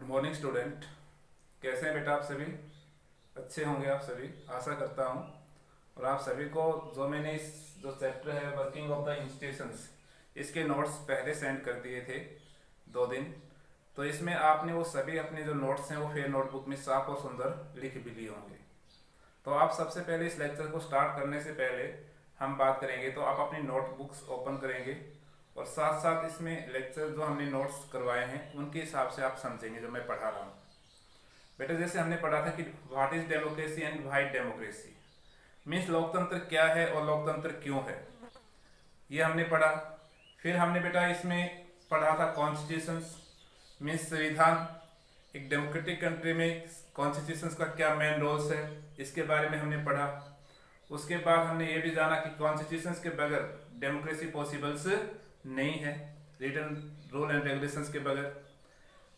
Good morning student. कैसे हैं बेटा आप सभी? अच्छे होंगे आप सभी, आशा करता हूँ। और आप सभी को जो मैंने इस जो चैप्टर है वर्किंग ऑफ द इंस्टीट्यूशंस, इसके नोट्स पहले सेंड कर दिए थे 2 दिन। तो इसमें आपने वो सभी अपने जो नोट्स हैं वो फिर नोटबुक में साफ और सुंदर लिख भी लिए होंगे। तो आप सबसे पहले इस लेक्चर को स्टार्ट करने से पहले हम बात करेंगे, तो आप अपनी नोटबुक्स ओपन करेंगे और साथ साथ इसमें लेक्चर जो हमने नोट्स करवाए हैं उनके हिसाब से आप समझेंगे जो मैं पढ़ा रहा हूँ। बेटा जैसे हमने पढ़ा था कि what is democracy and why democracy, means लोकतंत्र क्या है और लोकतंत्र क्यों है, ये हमने पढ़ा। फिर हमने बेटा इसमें पढ़ा था कॉन्स्टिट्यूशंस, मीन्स संविधान। एक डेमोक्रेटिक कंट्री में कॉन्स्टिट्यूशंस का क्या मेन रोल्स है, इसके बारे में हमने पढ़ा। उसके बाद हमने ये भी जाना कि कॉन्स्टिट्यूशंस के बगैर डेमोक्रेसी पॉसिबल्स नहीं है, रिटन रूल एंड रेगुलेशंस के बगैर।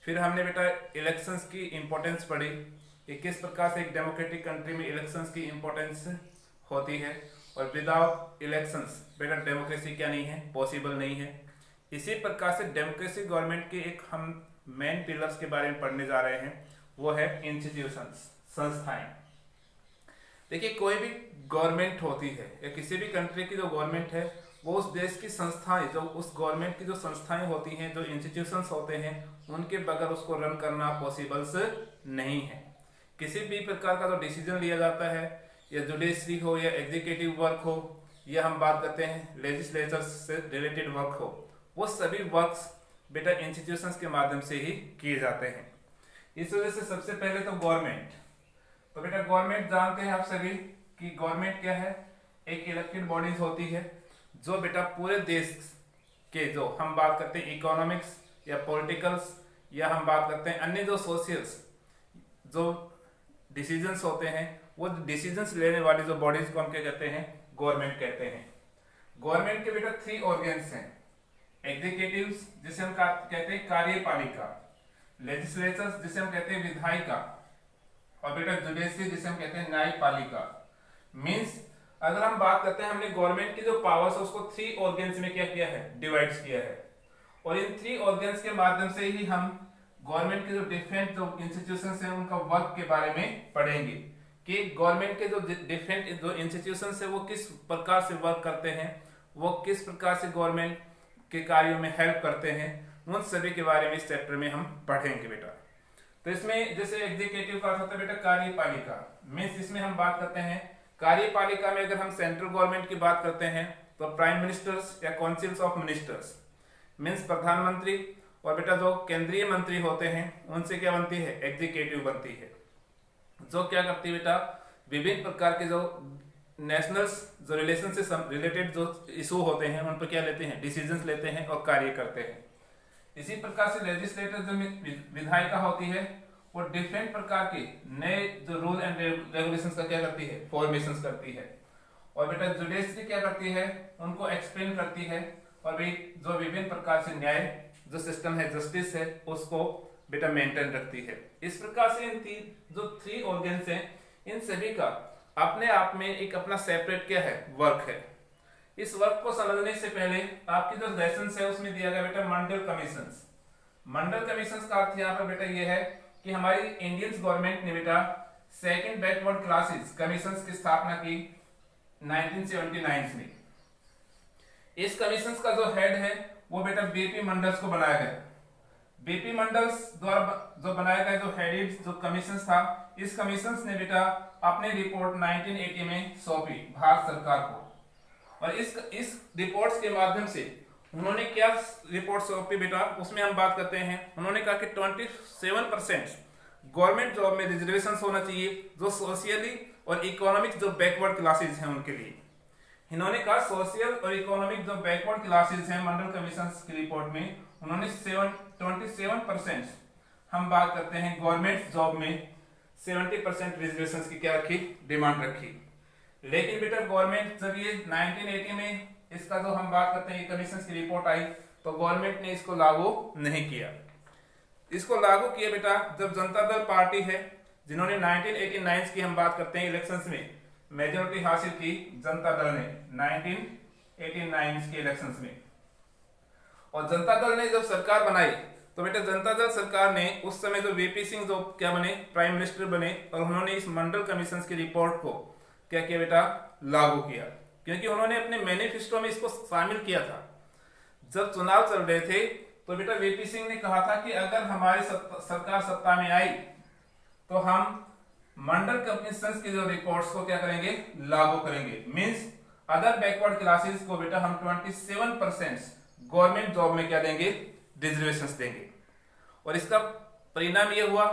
फिर हमने बेटा इलेक्शंस की इंपॉर्टेंस पढ़ी कि किस प्रकार से एक डेमोक्रेटिक कंट्री में इलेक्शंस की इंपॉर्टेंस होती है, और विदाउट इलेक्शंस बेटा डेमोक्रेसी क्या नहीं है, पॉसिबल नहीं है। इसी प्रकार से डेमोक्रेसी गवर्नमेंट के एक हम मेन पिलर्स के बारे में पढ़ने जा रहे हैं, वो है इंस्टीट्यूशंस, संस्थाएं। देखिए कोई भी गवर्नमेंट होती है या किसी भी कंट्री की जो गवर्नमेंट है वो उस देश की संस्थाएं, जो उस गवर्नमेंट की जो संस्थाएं होती हैं, जो इंस्टीट्यूशंस होते हैं, उनके बगैर उसको रन करना पॉसिबल्स नहीं है। किसी भी प्रकार का जो डिसीजन लिया जाता है, या जुडिशरी हो या एग्जीक्यूटिव वर्क हो, या हम बात करते हैं लेजिस्लेचर से रिलेटेड वर्क हो, वो सभी वर्क्स बेटा इंस्टीट्यूशंस के माध्यम से ही किए जाते हैं। इस वजह से सबसे पहले तो गवर्नमेंट, तो बेटा गवर्नमेंट जानते हैं आप सभी कि गवर्नमेंट क्या है, एक इलेक्टेड बॉडीज होती है जो बेटा पूरे देश के, जो हम बात करते हैं इकोनॉमिक्स या पॉलिटिकल्स, या हम बात करते हैं अन्य जो सोशल्स जो डिसीजंस होते हैं, वो डिसीजंस लेने वाली जो बॉडीज को हम क्या कहते हैं, गवर्नमेंट कहते हैं। गवर्नमेंट के बेटा 3 ऑर्गन्स हैं, एग्जीक्यूटिव्स जिसे हम कहते हैं कार्यपालिका, लेजिस्लेचर्स जिसे हम कहते हैं विधायिका, और बेटा जुडिशरी जिसे हम कहते हैं न्यायपालिका। मींस अगर हम बात करते हैं, हमने गवर्नमेंट की जो पावर्स है उसको 3 ऑर्गन्स में क्या किया है, डिवाइड किया है। और इन 3 ऑर्गन्स के माध्यम से ही हम गवर्नमेंट के जो डिफरेंट जो इंस्टीट्यूशंस हैं उनका वर्क के बारे में पढ़ेंगे कि गवर्नमेंट के जो डिफरेंट जो इंस्टीट्यूशंस है वो किस प्रकार से वर्क करते हैं, वो किस प्रकार से गवर्नमेंट के कार्यों में हेल्प करते हैं, उन सभी के बारे में इस चैप्टर में हम पढ़ेंगे बेटा। तो इसमें जैसे एग्जीक्यूटिव का होता है बेटा कार्यपालिका, मीन्स इसमें हम बात करते हैं कार्यपालिका में अगर हम सेंट्रल गवर्नमेंट की बात करते हैं तो प्राइम मिनिस्टर्स या काउंसिल्स ऑफ मिनिस्टर्स, मीन्स प्रधानमंत्री, और बेटा जो केंद्रीय मंत्री होते हैं उनसे क्या बनती है, एग्जीक्यूटिव बनती है, जो क्या करती है बेटा विभिन्न प्रकार के जो नेशनल जो रिलेशन से रिलेटेड जो इशू होते हैं उन पर क्या लेते हैं, डिसीजंस लेते हैं और कार्य करते हैं। इसी प्रकार से लेजिस्लेटर जो विधायिका होती है वो डिफरेंट प्रकार के नए जो रूल एंड रेगुलेशंस का क्या करती है, फॉर्मेशंस करती है। और बेटा जुडिशरी क्या करती है, उनको एक्सप्लेन करती है, और भी जो विभिन्न प्रकार से न्याय जो सिस्टम है, जस्टिस है, उसको बेटा मेंटेन रखती है। इस प्रकार से इन जो 3 ऑर्गन्स हैं, इन सभी का अपने आप में एक अपना सेपरेट क्या है, वर्क है। इस वर्क को समझने से पहले आपकी जो लेसन्स है उसमें दिया गया बेटा मंडल कमीशंस। मंडल कमीशंस का अर्थ यहाँ पर बेटा ये है कि हमारी इंडियन गवर्नमेंट ने बेटा सेकंड बैकवर्ड क्लासेस कमीशंस की स्थापना की 1979 में। इस कमीशंस का जो हेड है वो बेटा बीपी मंडल्स को बनाया गया। बीपी मंडल्स द्वारा जो बनाया गया जो हेड जो कमीशंस था, इस कमीशंस ने बेटा अपनी रिपोर्ट 1980 में सौंपी भारत सरकार को। और इस रिपोर्ट्स के माध्यम से उन्होंने क्या रिपोर्ट सौंपी बेटा, उसमें हम बात करते हैं, उन्होंने कहा कि 27% गवर्नमेंट जॉब में रिजर्वेशन होना चाहिए जो सोशली और इकोनॉमिक जो बैकवर्ड क्लासेस हैं उनके लिए। इन्होंने कहा सोशल और इकोनॉमिक जो बैकवर्ड क्लासेस हैं, मंडल कमीशन की रिपोर्ट में उन्होंने 27% हम बात करते हैं गवर्नमेंट जॉब में 70% रिजर्वेशन की क्या रखी, डिमांड रखी। लेकिन बेटा गवर्नमेंट जब ये 1980 में इसका जो हम बात करते हैं कमीशन की रिपोर्ट आई, तो गवर्नमेंट ने इसको लागू नहीं किया। इसको लागू किया बेटा जब जनता दल पार्टी है, जिन्होंने 1989 की हम बात करते हैं इलेक्शंस में मेजोरिटी हासिल की, जनता दल ने 1989 के इलेक्शंस में। और जनता दल ने जब सरकार बनाई तो बेटा जनता दल सरकार ने उस समय जो वीपी सिंह जो क्या बने, प्राइम मिनिस्टर बने, और उन्होंने इस मंडल कमीशन की रिपोर्ट को क्या किया बेटा, लागू किया, क्योंकि उन्होंने अपने मैनिफेस्टो में इसको शामिल किया था। जब चुनाव चल रहे थे तो बेटा वीपी सिंह ने कहा था कि अगर हमारी सरकार सत्ता में आई तो हम मंडल कमीशन की जो रिपोर्ट्स को क्या करेंगे, लागू करेंगे। मींस अदर बैकवर्ड क्लासेस को बेटा हम 27% गवर्नमेंट जॉब में क्या देंगे, रिजर्वेशंस देंगे। और इसका परिणाम यह हुआ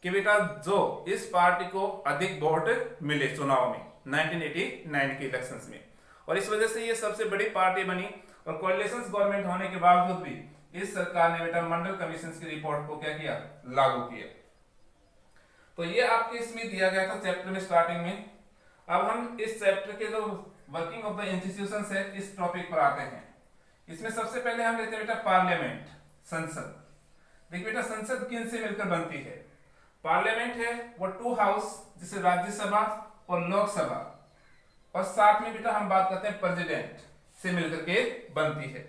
कि बेटा जो इस पार्टी को अधिक वोट मिले चुनाव में 1989 के इलेक्शंस में, और इस वजह से ये सबसे बड़ी पार्टी बनी। और कोalition गवर्नमेंट होने के बावजूद भी इस सरकार ने बेटा मंडल कमीशन की रिपोर्ट को क्या किया, लागू किया। तो ये आपके इसमें दिया गया था चैप्टर में स्टार्टिंग में। अब हम इस चैप्टर के जो वर्किंग ऑफ द इंस्टीट्यूशंस है इस टॉपिक पर आते हैं। इसमें सबसे पहले हम लेते हैं बेटा पार्लियामेंट, संसद। देखिए बेटा संसद किन से मिलकर बनती है। पार्लियामेंट है वो 2 हाउस, जिसे राज्यसभा और लोकसभा, और साथ में बेटा हम बात करते हैं प्रेसिडेंट से मिलकर के बनती है।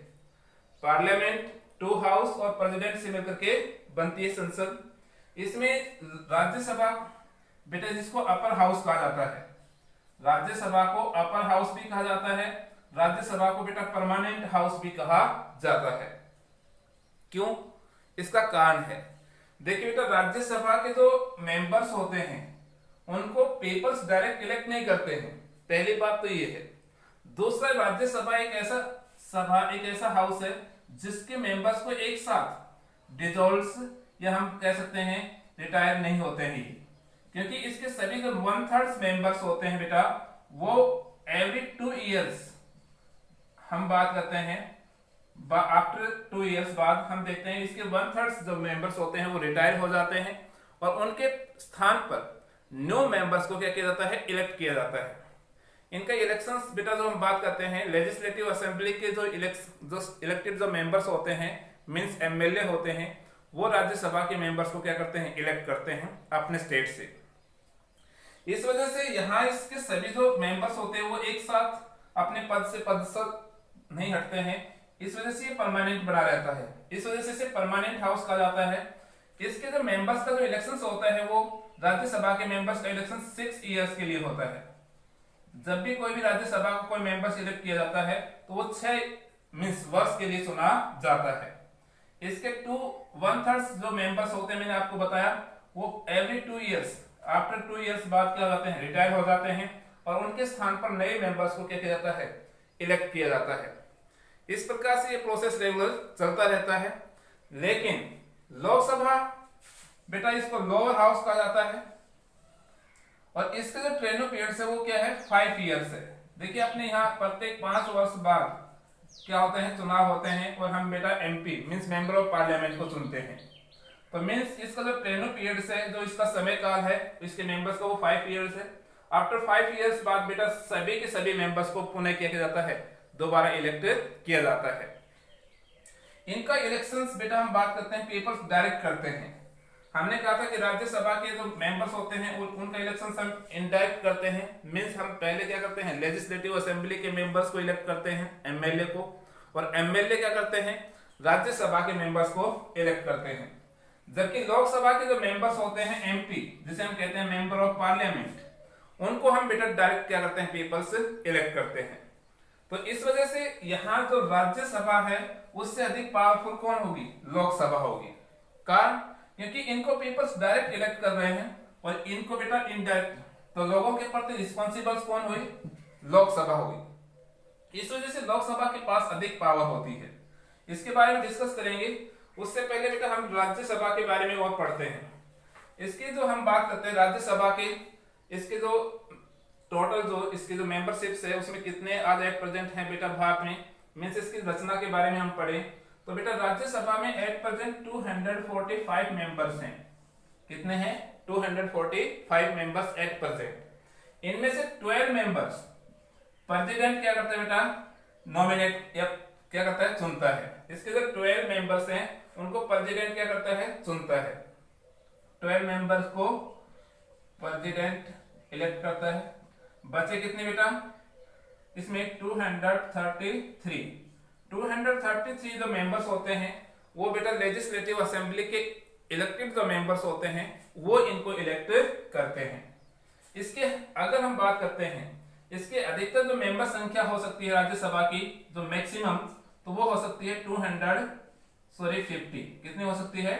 पार्लियामेंट 2 हाउस और प्रेसिडेंट से मिलकर के बनती है संसद। इसमें राज्यसभा बेटा जिसको अपर हाउस कहा जाता है, राज्यसभा को अपर हाउस भी कहा जाता है, राज्यसभा को बेटा परमानेंट हाउस भी कहा जाता है। क्यों, इसका कारण है, देखिए बेटा राज्यसभा के जो मेंबर्स होते हैं उनको पीपल्स डायरेक्ट इलेक्ट नहीं करते हैं, पहली बात तो ये है। दूसरा, राज्यसभा एक ऐसा हाउस है जिसके मेंबर्स को एक साथ डिसॉल्व्स या हम कह सकते हैं रिटायर नहीं होते ही, क्योंकि इसके सभी जो 1/3 मेंबर्स होते हैं बेटा वो एवरी 2 इयर्स हम बात करते हैं, आफ्टर 2 इयर्स बाद हम देखते हैं इसके 1/3 जो मेंबर्स होते हैं वो रिटायर हो जाते हैं, और उनके स्थान पर न्यू मेंबर्स को क्या किया जाता है, इलेक्ट किया जाता है। इनका इलेक्शंस बेटा जो हम बात करते हैं लेजिस्लेटिव असेंबली के जो इलेक्टेड जो मेंबर्स होते हैं मींस एमएलए होते हैं, वो राज्यसभा के मेंबर्स को क्या करते हैं, इलेक्ट करते हैं अपने स्टेट से। इस वजह से यहाँ इसके सभी जो मेंबर्स होते हैं वो एक साथ अपने पद से नहीं हटते हैं, इस वजह से ये परमानेंट बना रहता है। इस वजह से इसे परमानेंट हाउस कहा जाता है। इसके जो मेंबर्स का जो इलेक्शन होता है वो राज्यसभा के मेंबर्स का इलेक्शन 6 इयर्स के लिए होता है। जब भी कोई भी राज्यसभा को कोई मेंबर सिलेक्ट किया जाता है तो वो 6 वर्ष के लिए चुना जाता है। इसके 1/3 जो मेंबर्स होते हैं मैंने आपको बताया वो एवरी 2 इयर्स आफ्टर 2 इयर्स बाद क्या जाते हैं, रिटायर हो जाते हैं, और उनके स्थान पर नए मेंबर्स को क्या किया जाता है, इलेक्ट किया जाता है। इस प्रकार से ये प्रोसेस रेगुलर चलता रहता है। लेकिन लोकसभा बेटा इसको लोअर हाउस कहा जाता है, और इसका जो ट्रेनो पीरियड है वो क्या है, 5 इयर्स है। देखिए अपने यहाँ प्रत्येक 5 वर्ष बाद क्या होते हैं, चुनाव होते हैं, और हम बेटा MP means member of parliament को चुनते हैं। तो मींस इसका जो ट्रेनो पीरियड है, जो इसका समय काल है इसके मेंबर्स का वो 5 इयर्स है। आफ्टर 5 इयर्स बाद बेटा सभी के सभी मेंबर्स को पुनः किया जाता है, दोबारा इलेक्ट किया जाता है। इनका इलेक्शंस बेटा हम बात करते हैं पीपल्स डायरेक्ट करते हैं। हमने कहा था कि राज्यसभा के जो मेंबर्स होते हैं उनका इलेक्शन हम इनडायरेक्ट करते हैं, मींस हम पहले क्या करते हैं, लेजिस्लेटिव असेंबली के मेंबर्स को इलेक्ट करते हैं, एमएलए को, और एमएलए क्या करते हैं, राज्यसभा के मेंबर्स को इलेक्ट करते हैं। जबकि लोकसभा के जो मेंबर्स होते हैं एमपी, जिसे हम कहते हैं मेंबर ऑफ पार्लियामेंट, उनको हम बेटा डायरेक्ट क्या करते हैं, पीपल्स इलेक्ट करते हैं। तो इस वजह से यहाँ जो राज्यसभा है उससे अधिक पावरफुल कौन होगी, लोकसभा होगी। कारण क्योंकि इनको पीपल्स डायरेक्ट इलेक्ट कर रहे हैं और इनको बेटा इनडायरेक्ट, तो लोगों के प्रति रिस्पॉन्सिबल कौन हुई, लोकसभा हुई। इस वजह से लोकसभा के पास अधिक पावर होती है। इसके बारे में डिस्कस करेंगे, उससे पहले बेटा हम राज्यसभा के बारे में और पढ़ते हैं। इसकी जो हम बात करते हैं राज्यसभा के, इसके जो टोटल जो इसकी जो मेंबरशिप्स है उसमें कितने आज एट प्रेजेंट हैं बेटा भारत में, मींस इसकी रचना के बारे में हम पढ़े तो बेटा राज्यसभा में एट प्रेजेंट 245 मेंबर्स हैं। कितने हैं, 245 मेंबर्स एट प्रेजेंट। इनमें से 12 मेंबर्स प्रेसिडेंट क्या करता है बेटा, नॉमिनेट या क्या करता है, चुनता है। इसके जो 12 मेंबर्स हैं उनको प्रेसिडेंट क्या करता है, चुनता है। 12 मेंबर्स को प्रेसिडेंट इलेक्ट करता है। बचे कितने बेटा, इसमें 233 जो मेंबर्स होते हैं वो बेटा लेजिस्लेटिव असेंबली के इलेक्टेड जो मेंबर्स होते हैं वो इनको इलेक्ट करते हैं। इसके अगर हम बात करते हैं इसके अधिकतम जो मेंबर संख्या हो सकती है राज्यसभा की जो मैक्सिमम, तो वो हो सकती है 50। कितनी हो सकती है?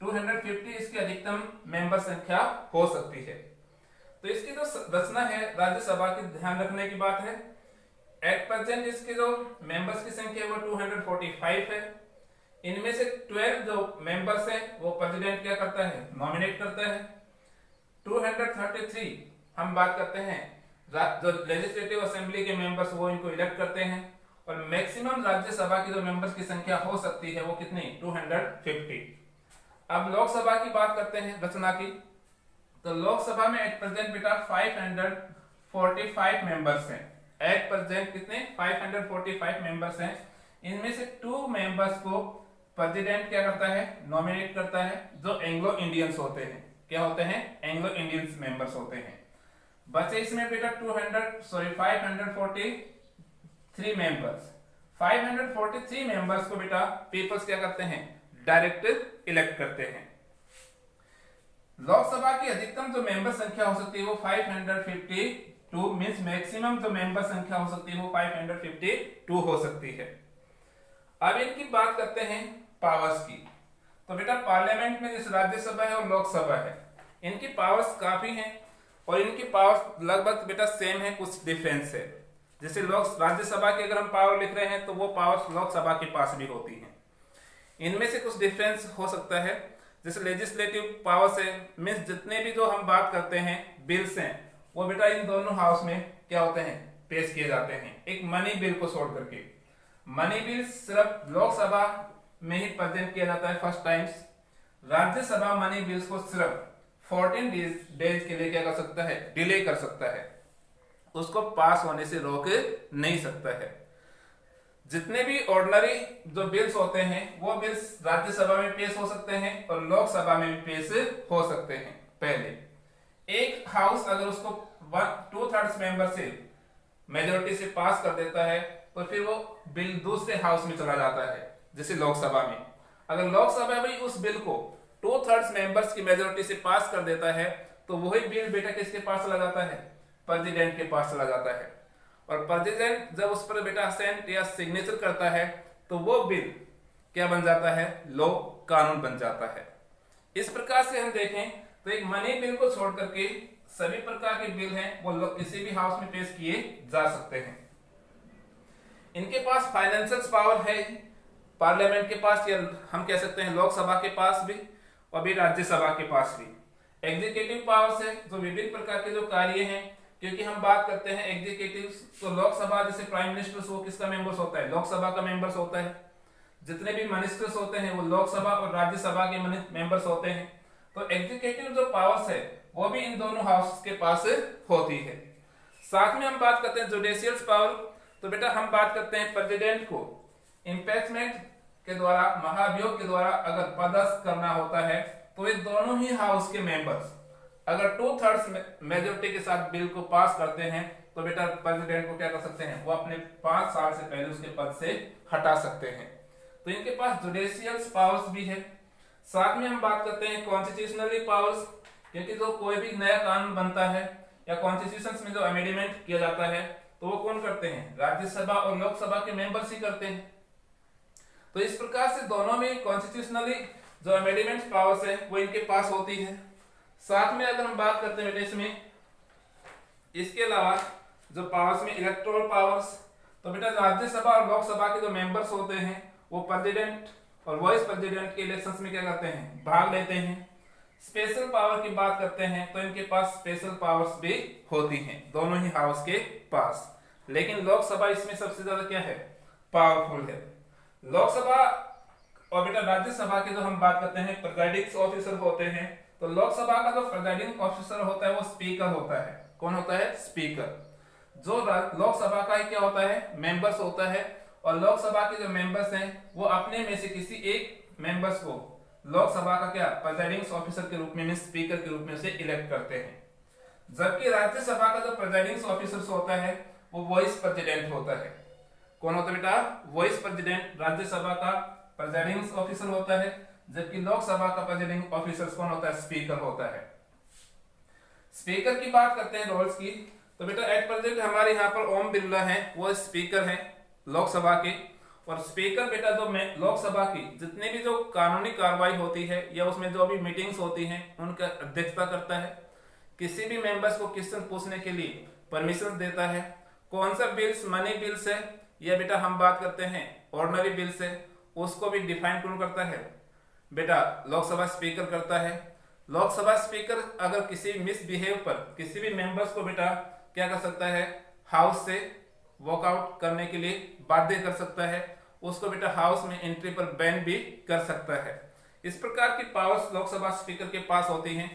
250 इसकी अधिकतम मेंबर संख्या हो सकती है। तो इसकी जो रचना है राज्यसभा की ध्यान रखने की बात है। एट प्रेजेंट इसके जो मेंबर्स की संख्या है वो 245 है। इनमें से 12 जो मेंबर्स है वो प्रेसिडेंट क्या करता है? नॉमिनेट करता है। 233 हम बात करते हैं जो लेजिस्लेटिव असेंबली के मेंबर्स वो इनको इलेक्ट करते हैं। और मैक्सिमम राज्यसभा की जो मेंबर्स की संख्या हो सकती है वो कितनी? 250। अब लोकसभा की बात करते हैं रचना की। तो लोकसभा में एट प्रेजेंट बेटा 545 मेंबर्स हैं। एट प्रेजेंट कितने? 545 मेंबर्स हैं। इनमें से 2 मेंबर्स को प्रेसिडेंट क्या करता है? नॉमिनेट करता है, जो एंग्लो इंडियंस होते हैं। क्या होते हैं? एंग्लो इंडियंस मेंबर्स होते हैं। बचे इसमें बेटा 543 मेंबर्स। 543 मेंबर्स को बेटा पीपल्स क्या करते हैं? डायरेक्ट इलेक्ट करते हैं। लोकसभा की अधिकतम जो मेंबर संख्या हो सकती है वो 552 मींस मैक्सिमम जो मेंबर संख्या हो सकती है वो 552 हो सकती है। अब इनकी बात करते हैं पावर्स की। तो बेटा पार्लियामेंट में जिस राज्यसभा है और लोकसभा है, इनकी पावर्स काफी हैं और इनकी पावर्स लगभग बेटा सेम है, कुछ डिफरेंस है। जैसे राज्यसभा की अगर हम पावर लिख रहे हैं तो वो पावर्स लोकसभा के पास भी होती हैं। इनमें से कुछ डिफरेंस हो सकता है। जैसे लेजिस्लेटिव पावर्स है मींस जितने भी जो हम बात करते हैं बिल्स हैं वो बेटा इन दोनों हाउस में क्या होते हैं? पेश किए जाते हैं, एक मनी बिल को छोड़ करके। मनी बिल सिर्फ लोकसभा में ही प्रेजेंट किया जाता है first times. Rajya Sabha money bills को सिर्फ 14 डेज के लिए क्या कर सकता है? डिले कर सकता है, उसको पास होने से रोक नहीं सकता है। जितने भी ऑर्डिनरी जो बिल्स होते हैं वो बिल्स राज्यसभा में पेश हो सकते हैं और लोकसभा में भी पेश हो सकते हैं। पहले एक हाउस अगर उसको 2/3 मेंबर से मेजोरिटी से पास कर देता है तो फिर वो बिल दूसरे हाउस में चला जाता है। जैसे लोकसभा में अगर लोकसभा भी उस बिल को 2/3 मेंबर्स की मेजोरिटी से पास कर देता है तो वही बिल बेटा किसके पास चला जाता है? प्रेसिडेंट के पास चला जाता है। और प्रेसिडेंट जब उस पर बेटा असेंट या सिग्नेचर करता है तो वो बिल क्या बन जाता है? लॉ, कानून बन जाता है। इस प्रकार से हम देखें तो एक मनी बिल को छोड़ करके सभी प्रकार के बिल हैं वो किसी भी हाउस में पेश किए जा सकते हैं। इनके पास फाइनेंशियल पावर है पार्लियामेंट के पास, या हम कह सकते हैं लोकसभा के पास भी और भी राज्यसभा के पास भी। एग्जीक्यूटिव पावर्स है जो विभिन्न प्रकार के जो कार्य हैं, क्योंकि हम बात करते हैं एग्जीक्यूटिव तो लोकसभा जैसे प्राइम मिनिस्टर वो किसका मेंबर्स होता है? लोकसभा का मेंबर्स होता है। जितने भी मिनिस्टर्स होते हैं वो लोकसभा और राज्यसभा के मेंबर्स होते हैं। तो एग्जीक्यूटिव जो पावर्स है वो भी इन दोनों हाउस के पास होती है। साथ में हम बात करते हैं जुडिशियल पावर। तो बेटा हम बात करते हैं प्रेसिडेंट को इम्पीचमेंट के द्वारा, महाभियोग के द्वारा अगर पदस्थ करना होता है तो ये दोनों ही हाउस के मेंबर्स अगर 2/3 मेजोरिटी के साथ बिल को पास करते हैं तो बेटा प्रेसिडेंट को क्या कर सकते हैं? वो अपने 5 साल से पहले उसके पद से हटा सकते हैं। तो इनके पास जुडिशियल पावर्स भी है। साथ में हम बात करते हैं कॉन्स्टिट्यूशनली पावर्स, क्योंकि जो कोई भी नया कानून बनता है या कॉन्स्टिट्यूशन में जो अमेंडमेंट किया जाता है तो वो कौन करते हैं? राज्यसभा और लोकसभा के मेंबर्स ही करते हैं। तो इस प्रकार से दोनों में कॉन्स्टिट्यूशनली जो अमेंडमेंट पावर्स है वो इनके पास होती है। साथ में अगर हम बात करते हैं इसमें इसके अलावा जो पावर्स में इलेक्टोरल पावर्स, तो बेटा राज्यसभा और लोकसभा के जो मेंबर्स होते हैं वो प्रेसिडेंट और वाइस प्रेसिडेंट के इलेक्शंस में क्या करते हैं? भाग लेते हैं। स्पेशल पावर की बात करते हैं तो इनके पास स्पेशल पावर्स भी होती हैं दोनों ही हाउस के पास। लेकिन लोकसभा इसमें सबसे ज्यादा क्या है? पावरफुल है। लोकसभा और बेटा राज्यसभा के जो हम बात करते हैं प्रिजाइडिंग ऑफिसर होते हैं, तो लोकसभा का जो प्रिजाइडिंग ऑफिसर होता है वो स्पीकर होता है। कौन होता है? स्पीकर। जो लोकसभा का क्या होता है? मेंबर्स होता है। और लोकसभा के जो मेंबर्स हैं वो अपने में से किसी एक मेंबर्स को लोकसभा का क्या प्रिजाइडिंग ऑफिसर के रूप में स्पीकर के रूप में से इलेक्ट करते हैं। जबकि राज्यसभा का जो प्रिजाइडिंग ऑफिसर होता है वो वाइस प्रेसिडेंट होता है। कौन होता है बेटा? वाइस प्रेसिडेंट राज्यसभा का प्रेसिडिंग ऑफिसर होता है, जबकि लोकसभा का प्रेसिडिंग ऑफिसर कौन होता है? स्पीकर होता है। स्पीकर की बात करते हैं रोल्स की, तो बेटा एट प्रेजेंट हमारे यहाँ पर ओम बिरला है, वो स्पीकर हैं लोकसभा के। और स्पीकर बेटा जो लोकसभा की जितने भी जो कानूनी कार्रवाई होती है या उसमें जो भी मीटिंग्स होती हैं उनका अध्यक्षता करता है, किसी भी मेंबर्स को क्वेश्चन पूछने के लिए परमिशन देता है। कौन सा बिल्स मनी बिल्स है या बेटा हम बात करते हैं ऑर्डिनरी बिल्स है, उसको भी डिफाइन कौन करता है? बेटा लोकसभा स्पीकर करता है। लोकसभा स्पीकर अगर किसी मिसबिहेव पर किसी भी मेंबर्स को बेटा क्या कर सकता है? हाउस से वॉकआउट करने के लिए बाध्य कर सकता है, उसको बेटा हाउस में एंट्री पर बैन भी कर सकता है। इस प्रकार की पावर्स लोकसभा स्पीकर के पास होती हैं।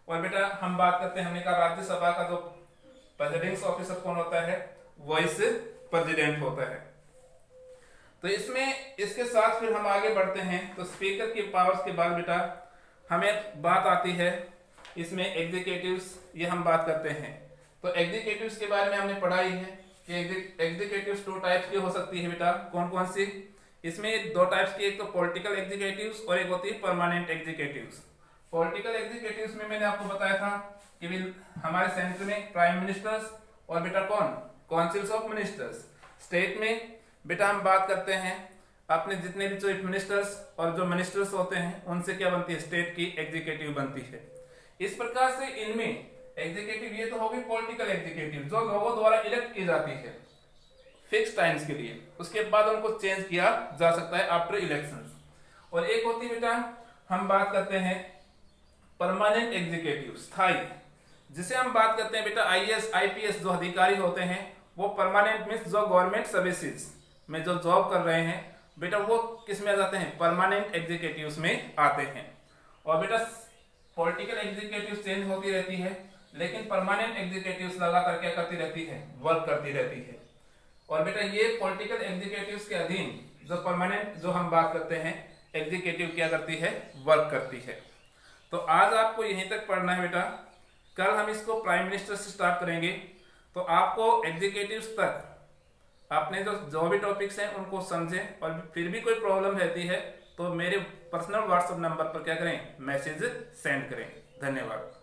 और बेटा हम बात करते हैं, हमने कहा राज्यसभा का जो प्रेसिडेंट ऑफिसर कौन होता है? वाइस प्रेसिडेंट होता है। तो इसमें इसके साथ फिर हम आगे बढ़ते हैं। तो स्पीकर की पावर्स के बाद बेटा हमें बात आती है इसमें एग्जीक्यूटिव्स, ये हम बात करते हैं। तो एग्जीक्यूटिव्स के बारे में हमने पढ़ा ही है कि एग्जीक्यूटिव्स टू टाइप्स की हो सकती है बेटा। कौन कौन सी? इसमें दो टाइप्स की, एक तो पॉलिटिकल एग्जीक्यूटिव्स और एक होती है परमानेंट एग्जीक्यूटिव्स। पॉलिटिकल एग्जीक्यूटिव्स में मैंने आपको बताया था कि हमारे सेंटर में प्राइम मिनिस्टर्स और बेटा कौन? Councils of ministers. स्टेट में बेटा हम बात करते हैं अपने जितने भी चीफ मिनिस्टर्स और जो मिनिस्टर्स होते हैं उनसे क्या बनती है? स्टेट की एग्जीक्यूटिव बनती है। इस प्रकार से इनमें एग्जीक्यूटिव ये तो होगी पॉलिटिकल एग्जीक्यूटिव जो लोगों द्वारा इलेक्ट की जाती है फिक्स टाइम्स के लिए, उसके बाद उनको चेंज किया जा सकता है आफ्टर इलेक्शंस। और एक होती है बेटा हम बात करते हैं परमानेंट एग्जीक्यूटिव, स्थायी, जिसे हम बात करते हैं बेटा आईएएस आईपीएस जो अधिकारी होते हैं वो परमानेंट मींस जो गवर्नमेंट सर्विसेज में जो जॉब कर रहे हैं बेटा वो किस में आ जाते हैं? परमानेंट एग्जीक्यूटिव्स में आते हैं। और बेटा पॉलिटिकल एग्जीक्यूटिव चेंज होती रहती है, लेकिन परमानेंट एग्जीक्यूटिव्स लगातार क्या करती रहती है? वर्क करती रहती है। और बेटा ये पॉलिटिकल एग्जीक्यूटिव्स के अधीन जो परमानेंट जो हम बात करते हैं एग्जीक्यूटिव क्या करती है? वर्क करती है। तो आज आपको यहीं तक पढ़ना है बेटा, कल हम इसको प्राइम मिनिस्टर से स्टार्ट करेंगे। तो आपको एग्जीक्यूटिव्स तक अपने जो भी टॉपिक्स हैं उनको समझें, और फिर भी कोई प्रॉब्लम रहती है तो मेरे पर्सनल व्हाट्सएप नंबर पर क्या करें? मैसेज सेंड करें। धन्यवाद।